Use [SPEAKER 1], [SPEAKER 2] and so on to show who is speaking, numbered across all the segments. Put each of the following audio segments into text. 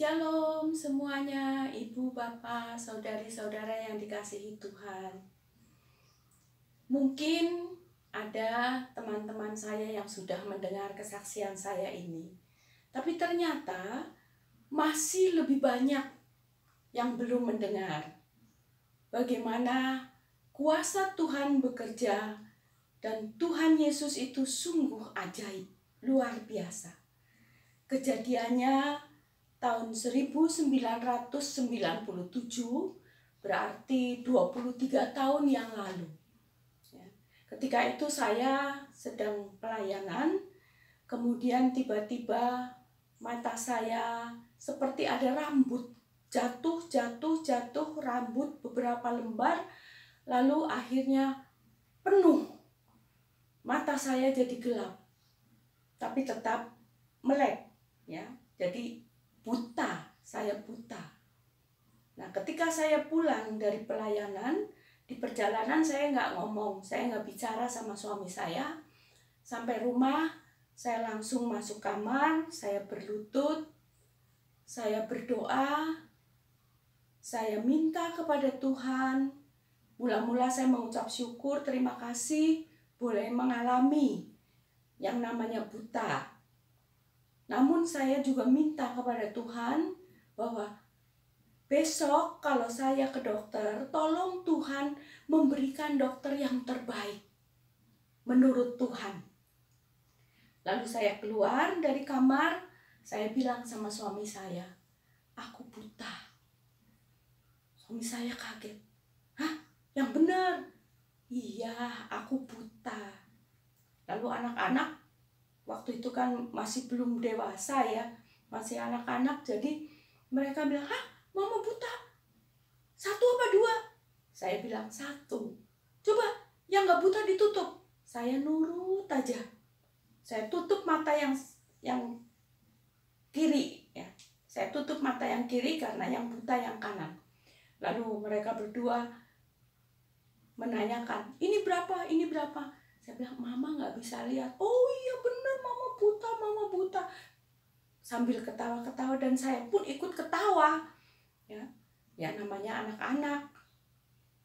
[SPEAKER 1] Shalom semuanya, ibu, bapak, saudari-saudara yang dikasihi Tuhan. Mungkin ada teman-teman saya yang sudah mendengar kesaksian saya ini, tapi ternyata masih lebih banyak yang belum mendengar bagaimana kuasa Tuhan bekerja dan Tuhan Yesus itu sungguh ajaib, luar biasa. Kejadiannya tahun 1997, berarti 23 tahun yang lalu. Ketika itu saya sedang pelayanan, kemudian tiba-tiba mata saya seperti ada rambut jatuh rambut beberapa lembar, lalu akhirnya penuh. Mata saya jadi gelap, tapi tetap melek, ya. Jadi buta, saya buta. Nah, ketika saya pulang dari pelayanan, di perjalanan saya nggak ngomong, saya nggak bicara sama suami saya. Sampai rumah, saya langsung masuk kamar, saya berlutut, saya berdoa, saya minta kepada Tuhan. Mula-mula saya mengucap syukur, terima kasih boleh mengalami yang namanya buta. Namun saya juga minta kepada Tuhan bahwa besok kalau saya ke dokter, tolong Tuhan memberikan dokter yang terbaik menurut Tuhan. Lalu saya keluar dari kamar, saya bilang sama suami saya, aku buta. Suami saya kaget, hah? Yang benar? Iya, aku buta. Lalu anak-anak, waktu itu kan masih belum dewasa ya, masih anak-anak, jadi mereka bilang, hah, mama buta? 1 apa 2? Saya bilang 1. Coba yang nggak buta ditutup. Saya nurut aja. Saya tutup mata yang kiri, ya. Saya tutup mata yang kiri karena yang buta yang kanan. Lalu mereka berdua menanyakan, ini berapa, ini berapa? Saya bilang, mama nggak bisa lihat. Oh iya benar, mama buta. Sambil ketawa-ketawa dan saya pun ikut ketawa. Ya namanya anak-anak.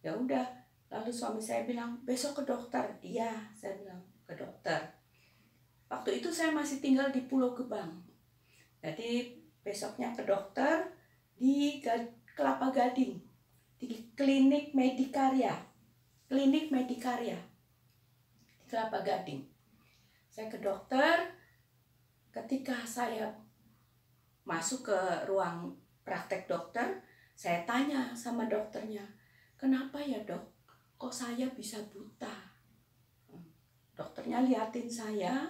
[SPEAKER 1] Ya udah, lalu suami saya bilang, besok ke dokter. Iya, saya bilang ke dokter. Waktu itu saya masih tinggal di Pulau Gebang. Jadi besoknya ke dokter di Kelapa Gading, di Klinik Medikarya di Kelapa Gading. Saya ke dokter. Ketika saya masuk ke ruang praktek dokter, saya tanya sama dokternya, kenapa ya dok, kok saya bisa buta? Dokternya liatin saya,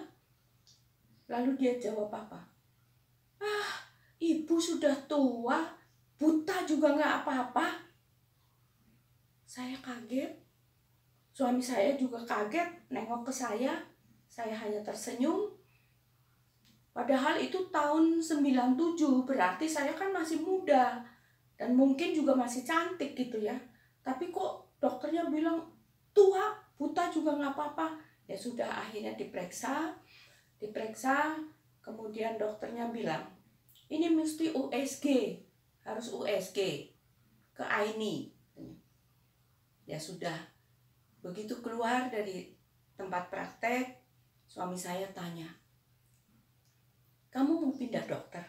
[SPEAKER 1] lalu dia jawab apa? Ah, ibu sudah tua, buta juga nggak apa-apa. Saya kaget, suami saya juga kaget nengok ke saya hanya tersenyum. Padahal itu tahun 97, berarti saya kan masih muda dan mungkin juga masih cantik gitu ya. Tapi kok dokternya bilang tua, buta juga nggak apa-apa. Ya sudah, akhirnya diperiksa, kemudian dokternya bilang, ini mesti USG, harus USG ke AINI. Ya sudah, begitu keluar dari tempat praktek, suami saya tanya, kamu mau pindah dokter?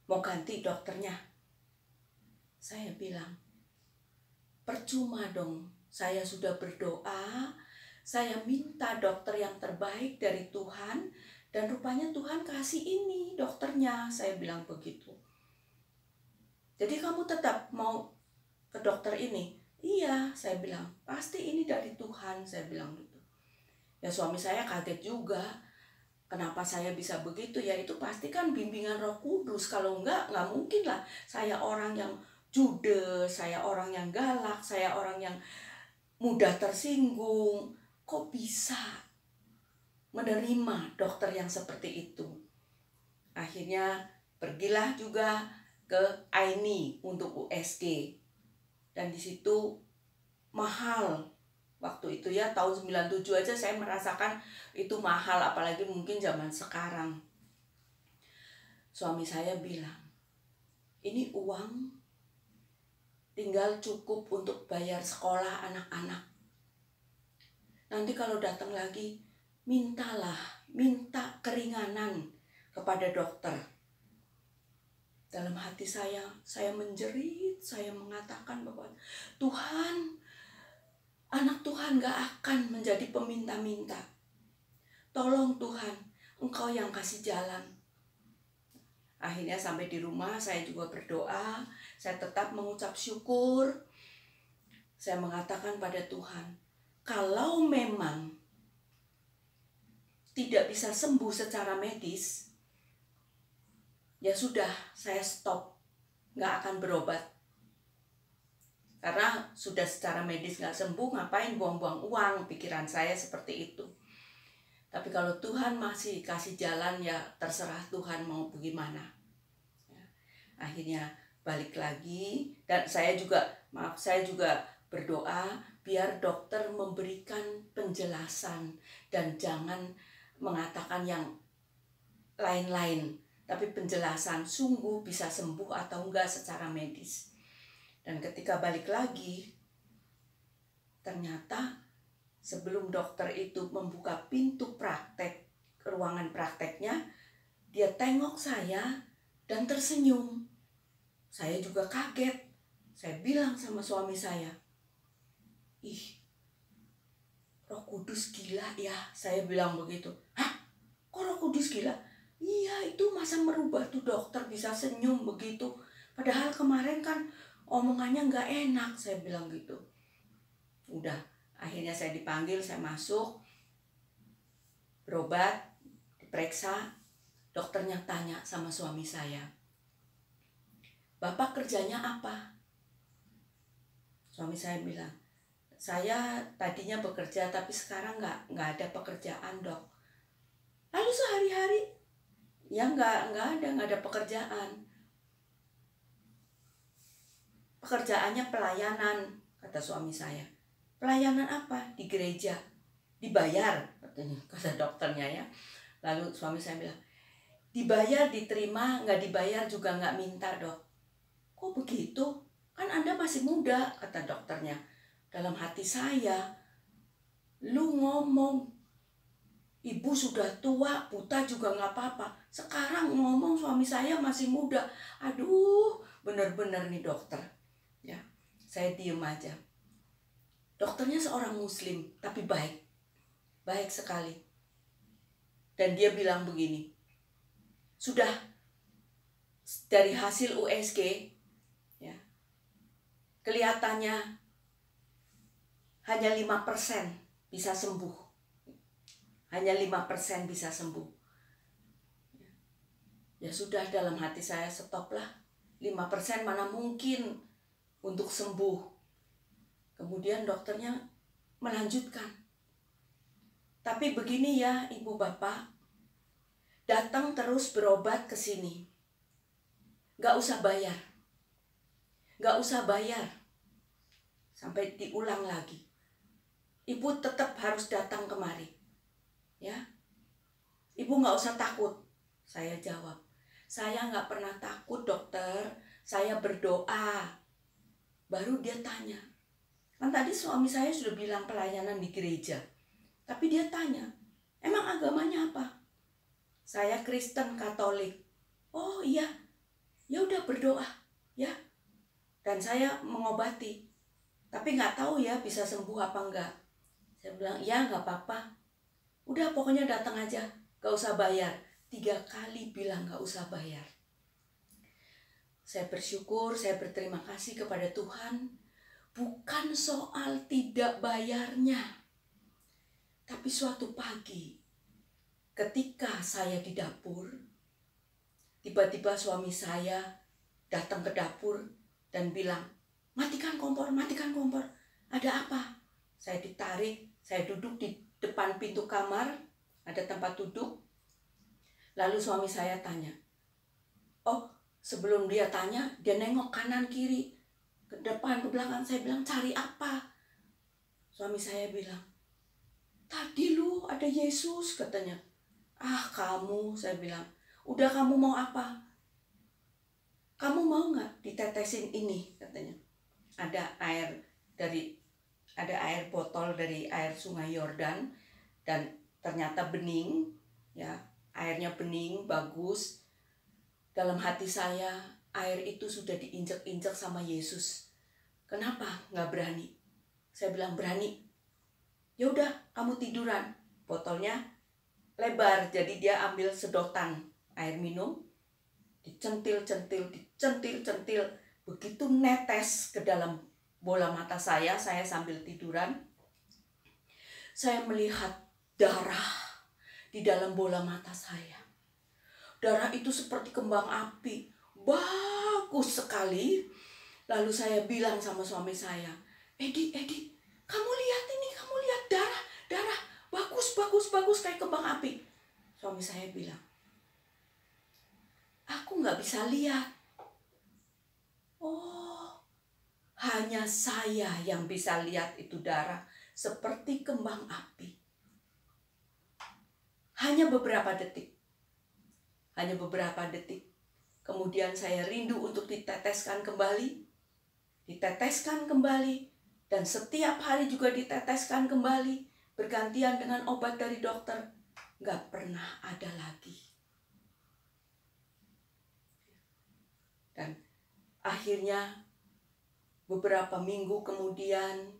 [SPEAKER 1] Mau ganti dokternya? Saya bilang, percuma dong, saya sudah berdoa, saya minta dokter yang terbaik dari Tuhan, dan rupanya Tuhan kasih ini dokternya, saya bilang begitu. Jadi kamu tetap mau ke dokter ini? Iya, saya bilang, pasti ini dari Tuhan, saya bilang gitu. Ya suami saya kaget juga, kenapa saya bisa begitu? Ya itu pasti kan bimbingan Roh Kudus, kalau enggak mungkin lah. Saya orang yang judes, saya orang yang galak, saya orang yang mudah tersinggung. Kok bisa menerima dokter yang seperti itu? Akhirnya pergilah juga ke AINI untuk USG. Dan di situ mahal. Waktu itu ya tahun 97 aja saya merasakan itu mahal, apalagi mungkin zaman sekarang. Suami saya bilang, ini uang tinggal cukup untuk bayar sekolah anak-anak. Nanti kalau datang lagi, minta keringanan kepada dokter. Dalam hati saya menjerit, saya mengatakan bahwa Tuhan, anak Tuhan gak akan menjadi peminta-minta. Tolong Tuhan, Engkau yang kasih jalan. Akhirnya sampai di rumah saya juga berdoa, saya tetap mengucap syukur. Saya mengatakan pada Tuhan, kalau memang tidak bisa sembuh secara medis, ya sudah, saya stop, nggak akan berobat. Karena sudah secara medis nggak sembuh, ngapain buang-buang uang, pikiran saya seperti itu. Tapi kalau Tuhan masih kasih jalan, ya terserah Tuhan mau bagaimana. Akhirnya balik lagi, dan saya juga berdoa biar dokter memberikan penjelasan dan jangan mengatakan yang lain-lain, tapi penjelasan sungguh bisa sembuh atau enggak secara medis. Dan ketika balik lagi, ternyata sebelum dokter itu membuka pintu praktek, ruangan prakteknya, dia tengok saya dan tersenyum. Saya juga kaget. Saya bilang sama suami saya, ih, Roh Kudus gila ya, saya bilang begitu. Hah? Kok Roh Kudus gila? Iya, itu masa merubah tuh dokter bisa senyum begitu. Padahal kemarin kan omongannya nggak enak, saya bilang gitu. Udah, akhirnya saya dipanggil, saya masuk, berobat, diperiksa. Dokternya tanya sama suami saya, Bapak kerjanya apa? Suami saya bilang, saya tadinya bekerja tapi sekarang nggak ada pekerjaan, Dok. Lalu sehari-hari ya nggak ada pekerjaan. Pekerjaannya pelayanan, kata suami saya. Pelayanan apa? Di gereja. Dibayar, katanya, kata dokternya ya. Lalu suami saya bilang, dibayar diterima, nggak dibayar juga nggak minta, Dok. Kok begitu? Kan Anda masih muda, kata dokternya. Dalam hati saya, lu ngomong, ibu sudah tua, buta juga nggak apa-apa. Sekarang ngomong suami saya masih muda. Aduh, bener-bener nih dokter. Ya, saya diem aja. Dokternya seorang muslim, tapi baik. Baik sekali. Dan dia bilang begini, sudah dari hasil USG, ya, kelihatannya hanya 5% bisa sembuh. Hanya 5% bisa sembuh. Ya sudah, dalam hati saya stoplah. 5% mana mungkin untuk sembuh. Kemudian dokternya melanjutkan. Tapi begini ya Ibu Bapak, datang terus berobat ke sini. Gak usah bayar. Gak usah bayar. Sampai diulang lagi. Ibu tetap harus datang kemari. Ya, Ibu gak usah takut. Saya jawab, saya gak pernah takut dokter. Saya berdoa. Baru dia tanya. Kan tadi suami saya sudah bilang pelayanan di gereja. Tapi dia tanya, emang agamanya apa? Saya Kristen Katolik. Oh iya, ya udah berdoa, ya. Dan saya mengobati. Tapi nggak tahu ya bisa sembuh apa enggak. Saya bilang, ya nggak apa-apa. Udah pokoknya datang aja, nggak usah bayar. 3 kali bilang nggak usah bayar. Saya bersyukur, saya berterima kasih kepada Tuhan. Bukan soal tidak bayarnya. Tapi suatu pagi, ketika saya di dapur, tiba-tiba suami saya datang ke dapur dan bilang, matikan kompor, matikan kompor. Ada apa? Saya ditarik, saya duduk di depan pintu kamar, ada tempat duduk. Lalu suami saya tanya, oh sebelum dia tanya, dia nengok kanan kiri, ke depan, ke belakang. Saya bilang, cari apa? Suami saya bilang, tadi lu ada Yesus, katanya. Ah kamu, saya bilang, udah kamu mau apa? kamu mau nggak ditetesin ini, katanya. Ada air botol dari air sungai Yordan, dan ternyata bening, ya, airnya bening, bagus. Dalam hati saya, air itu sudah diinjak-injak sama Yesus. Kenapa nggak berani? Saya bilang berani. Ya udah, kamu tiduran. Botolnya lebar, jadi dia ambil sedotan air minum, dicentil-centil, begitu netes ke dalam bola mata saya sambil tiduran. Saya melihat darah di dalam bola mata saya. Darah itu seperti kembang api, bagus sekali. Lalu saya bilang sama suami saya, Edi, kamu lihat ini, kamu lihat darah, bagus kayak kembang api. Suami saya bilang, aku nggak bisa lihat. Oh, hanya saya yang bisa lihat itu darah seperti kembang api. Hanya beberapa detik. Kemudian saya rindu untuk diteteskan kembali, dan setiap hari juga diteteskan kembali, bergantian dengan obat dari dokter. Nggak pernah ada lagi. Dan akhirnya beberapa minggu kemudian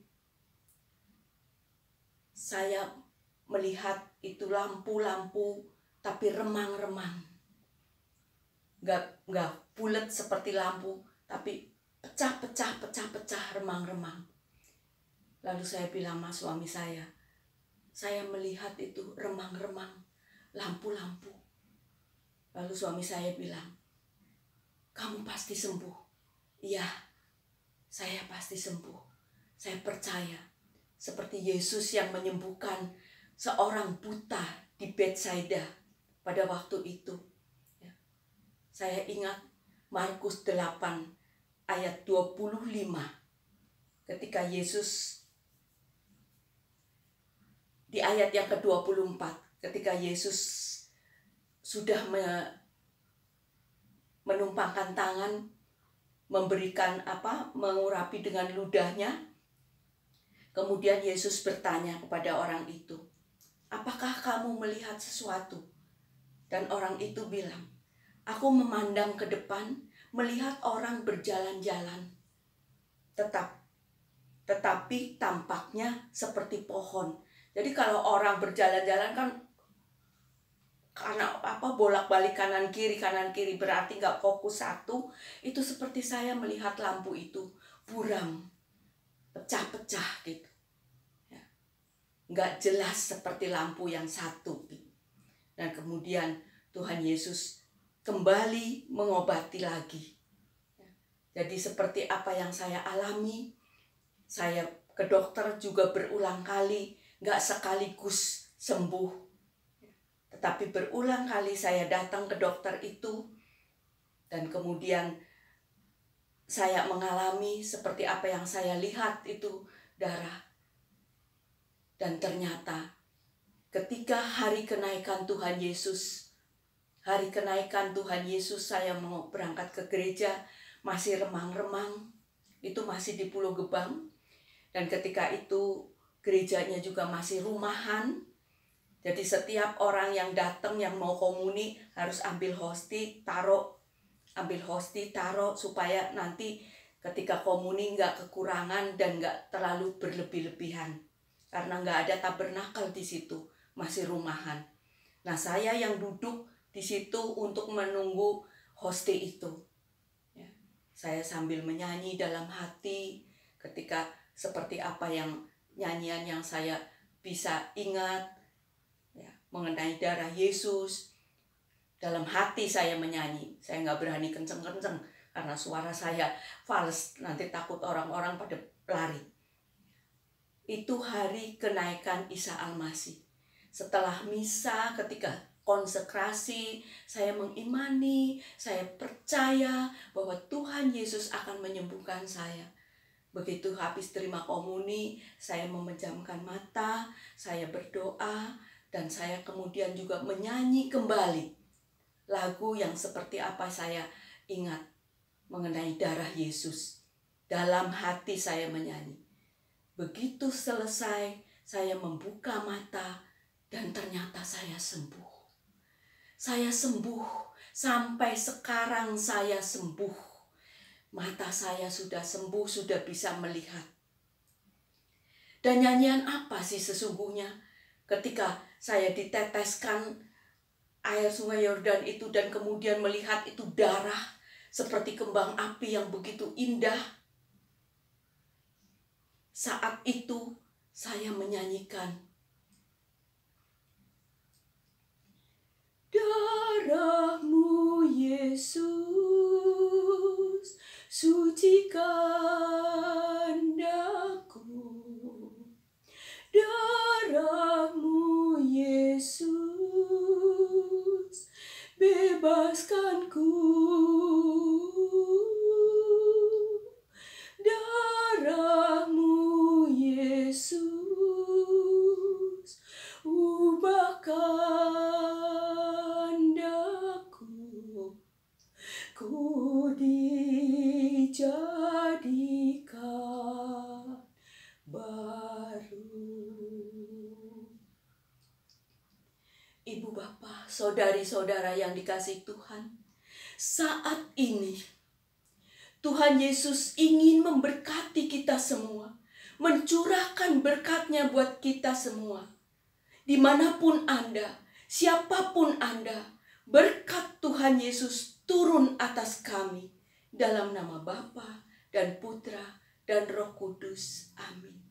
[SPEAKER 1] saya melihat itu lampu-lampu tapi remang-remang. Nggak bulat seperti lampu, tapi pecah, remang-remang. Lalu saya bilang sama suami saya melihat itu remang-remang, lampu-lampu. Lalu suami saya bilang, kamu pasti sembuh. Iya, saya pasti sembuh. Saya percaya, seperti Yesus yang menyembuhkan seorang buta di Betsaida pada waktu itu. Saya ingat Markus 8 ayat 25. Ketika Yesus, di ayat yang ke-24, ketika Yesus sudah menumpangkan tangan, memberikan mengurapi dengan ludahnya. Kemudian Yesus bertanya kepada orang itu, apakah kamu melihat sesuatu? Dan orang itu bilang, aku memandang ke depan, melihat orang berjalan-jalan. Tetapi tampaknya seperti pohon. Jadi kalau orang berjalan-jalan kan karena bolak-balik kanan kiri berarti nggak fokus satu. Itu seperti saya melihat lampu itu buram, pecah-pecah gitu. Ya. Nggak jelas seperti lampu yang satu. Gitu. Dan kemudian Tuhan Yesus kembali mengobati lagi. Jadi seperti apa yang saya alami, saya ke dokter juga berulang kali, nggak sekaligus sembuh. Tetapi berulang kali saya datang ke dokter itu, dan kemudian saya mengalami seperti apa yang saya lihat itu darah. Dan ternyata ketika hari kenaikan Tuhan Yesus, saya mau berangkat ke gereja, masih remang-remang, itu masih di Pulau Gebang. Dan ketika itu gerejanya juga masih rumahan. Jadi setiap orang yang datang yang mau komuni harus ambil hosti, taruh supaya nanti ketika komuni nggak kekurangan dan nggak terlalu berlebih-lebihan. Karena nggak ada tabernakel di situ, masih rumahan. Nah, saya yang duduk di situ untuk menunggu hosti itu. Ya, saya sambil menyanyi dalam hati ketika seperti apa yang nyanyian yang saya bisa ingat, ya, mengenai darah Yesus. Dalam hati saya menyanyi, saya nggak berani kenceng-kenceng karena suara saya fals, nanti takut orang-orang pada lari. Itu hari kenaikan Isa Al-Masih. Setelah misa, ketika konsekrasi, saya mengimani, saya percaya bahwa Tuhan Yesus akan menyembuhkan saya. Begitu habis terima komuni, saya memejamkan mata, saya berdoa, dan saya kemudian juga menyanyi kembali lagu yang seperti apa saya ingat. mengenai darah Yesus. Dalam hati saya menyanyi. Begitu selesai, saya membuka mata dan ternyata saya sembuh. Saya sembuh, sampai sekarang saya sembuh. Mata saya sudah sembuh, sudah bisa melihat. Dan nyanyian apa sih sesungguhnya ketika saya diteteskan air sungai Yordan itu dan kemudian melihat itu darah seperti kembang api yang begitu indah. Saat itu saya menyanyikan, darah-Mu Yesus, sucikan daku. Darah-Mu Yesus, bebaskanku. Darah-Mu Yesus, ubahkan daku. Ku dijadikan baru. Ibu bapak, saudari-saudara yang dikasihi Tuhan, saat ini Tuhan Yesus ingin memberkati kita semua, mencurahkan berkat-Nya buat kita semua. Dimanapun Anda, siapapun Anda, berkat Tuhan Yesus turun atas kami. Dalam nama Bapa dan Putra dan Roh Kudus. Amin.